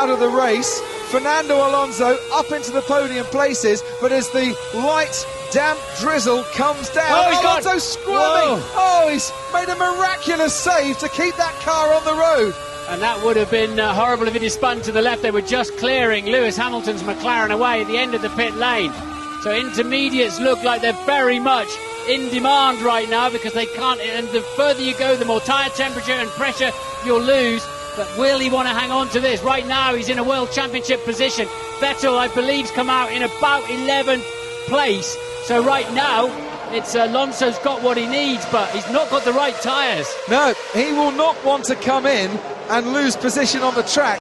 out of the race. Fernando Alonso up into the podium places, but as the light, damp drizzle comes down, Alonso squirming. Oh, he's made a miraculous save to keep that car on the road. And that would have been horrible if it had spun to the left. They were just clearing Lewis Hamilton's McLaren away at the end of the pit lane. So intermediates look like they're very much in demand right now because they can't, and the further you go, the more tyre temperature and pressure you'll lose. But will he want to hang on to this? Right now he's in a World Championship position. Vettel, I believe, has come out in about 11th place. So right now, it's Alonso's got what he needs, but he's not got the right tyres. No, he will not want to come in and lose position on the track.